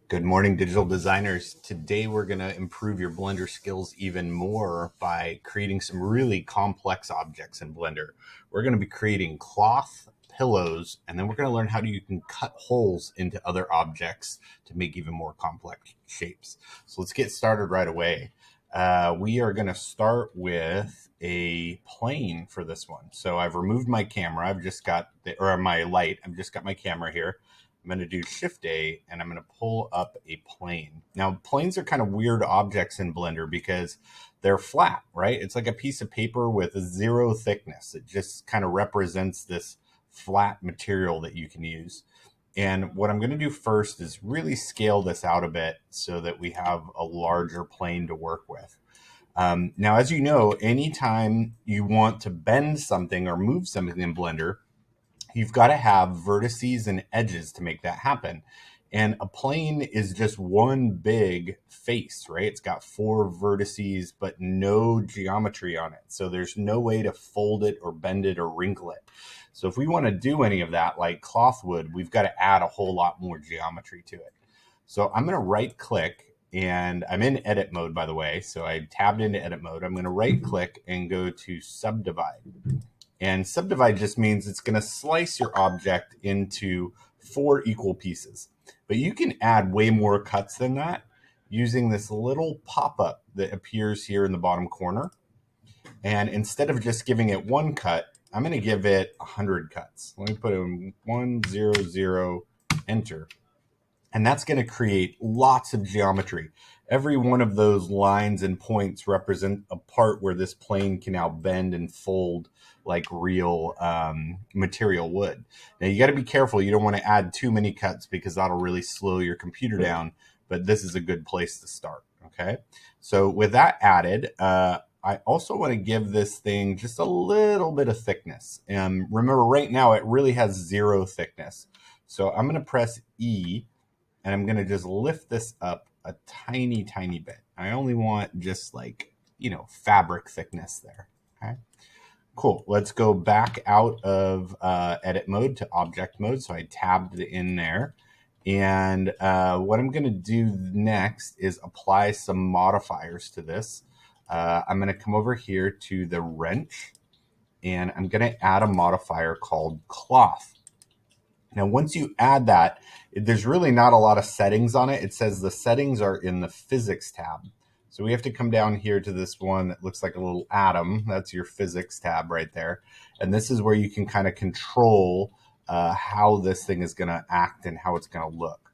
Good morning, digital designers. Today we're going to improve your Blender skills even more by creating some really complex objects in Blender. We're going to be creating cloth, pillows, and then we're going to learn how you can cut holes into other objects to make even more complex shapes. So let's get started right away. We are going to start with a plane for this one. So I've removed my camera. I've just got my light. I've just got my camera here. I'm going to do Shift A and I'm going to pull up a plane. Now, planes are kind of weird objects in Blender because they're flat, right? It's like a piece of paper with a zero thickness. It just kind of represents this flat material that you can use. And what I'm going to do first is really scale this out a bit so that we have a larger plane to work with. Now, as you know, anytime you want to bend something or move something in Blender, you've got to have vertices and edges to make that happen. And a plane is just one big face, right? It's got 4 vertices, but no geometry on it. So there's no way to fold it or bend it or wrinkle it. So if we want to do any of that like cloth would, we've got to add a whole lot more geometry to it. So I'm going to right click, and I'm in edit mode, by the way. So I tabbed into edit mode. I'm going to right click and go to subdivide. And subdivide just means it's going to slice your object into 4 equal pieces. But you can add way more cuts than that using this little pop-up that appears here in the bottom corner. And instead of just giving it 1 cut, I'm going to give it 100 cuts. Let me put in 100, enter. And that's going to create lots of geometry. Every one of those lines and points represent a part where this plane can now bend and fold like real material would. Now you got to be careful. You don't want to add too many cuts because that'll really slow your computer down. But this is a good place to start. Okay. So with that added, I also want to give this thing just a little bit of thickness. And remember, right now it really has 0 thickness. So I'm going to press E. And I'm going to just lift this up a tiny, tiny bit. I only want just like, fabric thickness there. Okay, cool. Let's go back out of edit mode to object mode. So I tabbed it in there. And what I'm going to do next is apply some modifiers to this. I'm going to come over here to the wrench, and I'm going to add a modifier called cloth. Now, once you add that, there's really not a lot of settings on it. It says the settings are in the physics tab. So we have to come down here to this one that looks like a little atom. That's your physics tab right there. And this is where you can kind of control how this thing is going to act and how it's going to look.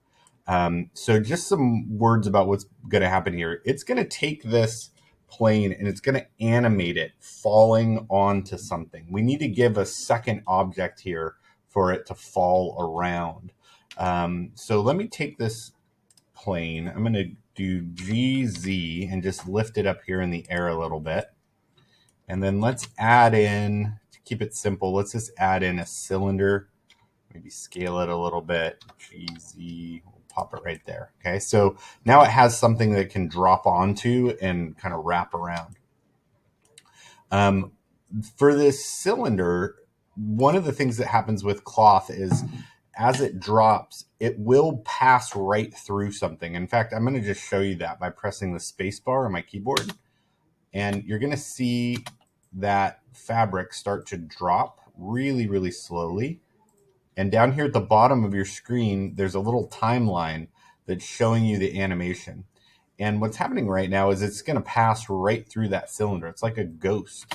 So just some words about what's going to happen here. It's going to take this plane and it's going to animate it falling onto something. We need to give a second object here for it to fall around. So let me take this plane. I'm going to do GZ and just lift it up here in the air a little bit. And then let's add in, to keep it simple, let's just add in a cylinder. Maybe scale it a little bit. GZ, we'll pop it right there. Okay, so now it has something that can drop onto and kind of wrap around. For this cylinder, one of the things that happens with cloth is as it drops, it will pass right through something. In fact, I'm going to just show you that by pressing the space bar on my keyboard. And you're going to see that fabric start to drop really, really slowly. And down here at the bottom of your screen, there's a little timeline that's showing you the animation. And what's happening right now is it's going to pass right through that cylinder. It's like a ghost.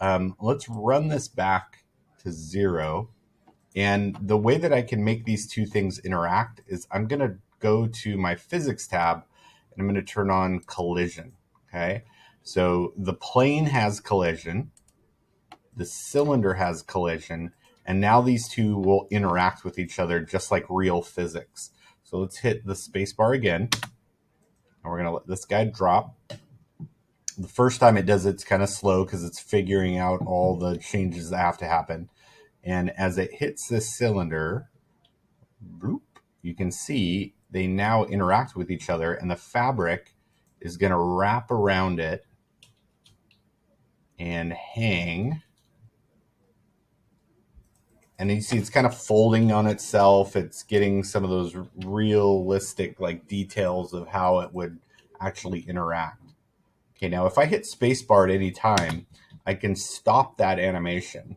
Let's run this back to 0. And the way that I can make these two things interact is I'm going to go to my physics tab and I'm going to turn on collision. Okay. So the plane has collision, the cylinder has collision, and now these two will interact with each other just like real physics. So let's hit the space bar again. And we're going to let this guy drop. The first time it does, it's kind of slow because it's figuring out all the changes that have to happen. And as it hits this cylinder, bloop, you can see they now interact with each other, and the fabric is going to wrap around it and hang And you see it's kind of folding on itself. It's getting some of those realistic like details of how it would actually interact. Okay, now if I hit spacebar at any time, I can stop that animation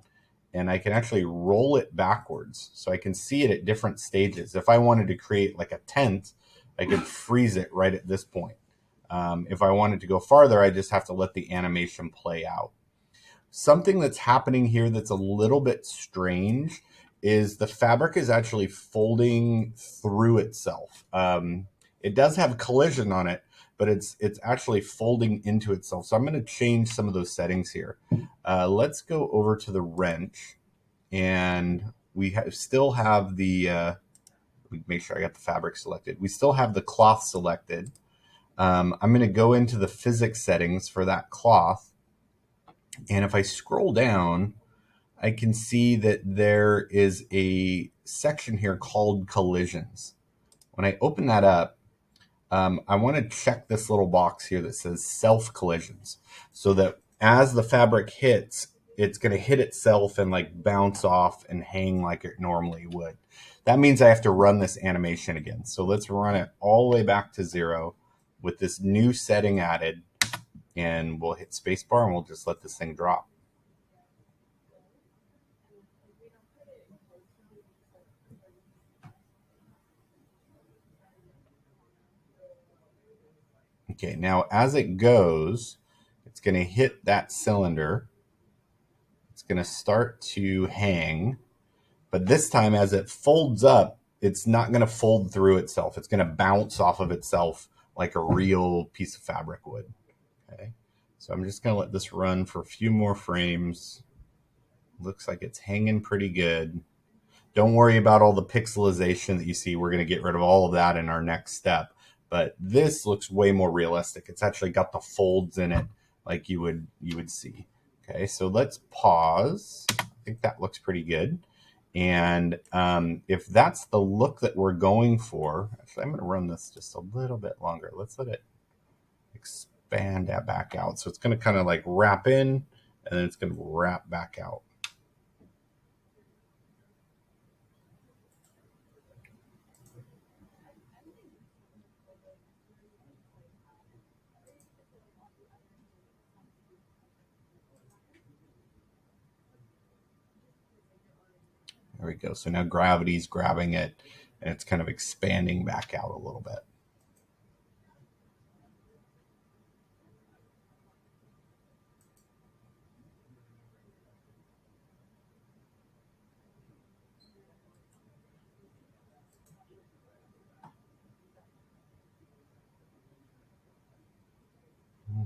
and I can actually roll it backwards. So I can see it at different stages. If I wanted to create like a tent, I could freeze it right at this point. If I wanted to go farther, I just have to let the animation play out. Something that's happening here that's a little bit strange is the fabric is actually folding through itself. It does have collision on it, but it's actually folding into itself. So I'm going to change some of those settings here. Let's go over to the wrench, and we still have the, make sure I got the fabric selected. We still have the cloth selected. I'm going to go into the physics settings for that cloth. And if I scroll down, I can see that there is a section here called collisions. When I open that up, I want to check this little box here that says self collisions, so that as the fabric hits, it's going to hit itself and like bounce off and hang like it normally would. That means I have to run this animation again. So let's run it all the way back to 0 with this new setting added, and we'll hit spacebar and we'll just let this thing drop. Okay, now as it goes, it's going to hit that cylinder. It's going to start to hang. But this time, as it folds up, it's not going to fold through itself. It's going to bounce off of itself like a real piece of fabric would. Okay, so I'm just going to let this run for a few more frames. Looks like it's hanging pretty good. Don't worry about all the pixelization that you see. We're going to get rid of all of that in our next step. But this looks way more realistic. It's actually got the folds in it like you would see. Okay, so let's pause. I think that looks pretty good. And if that's the look that we're going for, actually, I'm going to run this just a little bit longer. Let's let it expand that back out. So it's going to kind of like wrap in, and then it's going to wrap back out. There we go. So now gravity's grabbing it, and it's kind of expanding back out a little bit.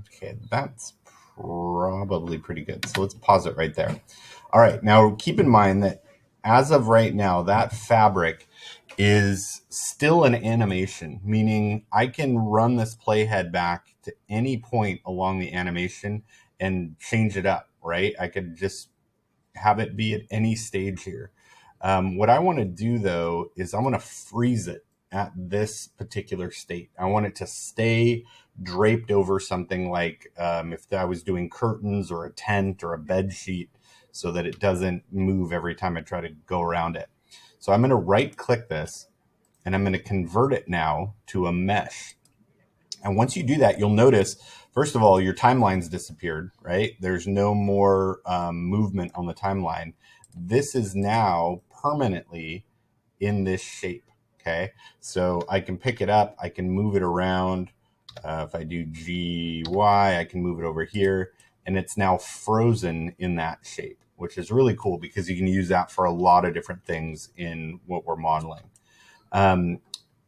Okay, that's probably pretty good. So let's pause it right there. All right, now keep in mind that as of right now, that fabric is still an animation, meaning I can run this playhead back to any point along the animation and change it up, right? I could just have it be at any stage here. What I want to do though is I want to freeze it at this particular state. I want it to stay draped over something like if I was doing curtains or a tent or a bed sheet, so that it doesn't move every time I try to go around it. So I'm going to right click this and I'm going to convert it now to a mesh. And once you do that, you'll notice, first of all, your timeline's disappeared, right? There's no more movement on the timeline. This is now permanently in this shape, okay? So I can pick it up, I can move it around. If I do GY, I can move it over here, and it's now frozen in that shape, which is really cool because you can use that for a lot of different things in what we're modeling.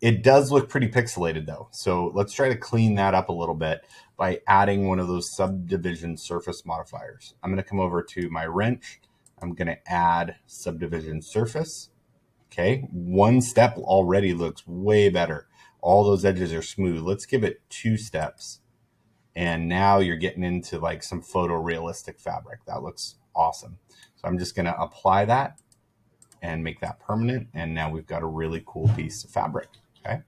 It does look pretty pixelated though. So let's try to clean that up a little bit by adding one of those subdivision surface modifiers. I'm going to come over to my wrench. I'm going to add subdivision surface. Okay, one step already looks way better. All those edges are smooth. Let's give it 2 steps. And now you're getting into like some photorealistic fabric. That looks awesome. So I'm just going to apply that and make that permanent. And now we've got a really cool piece of fabric. Okay.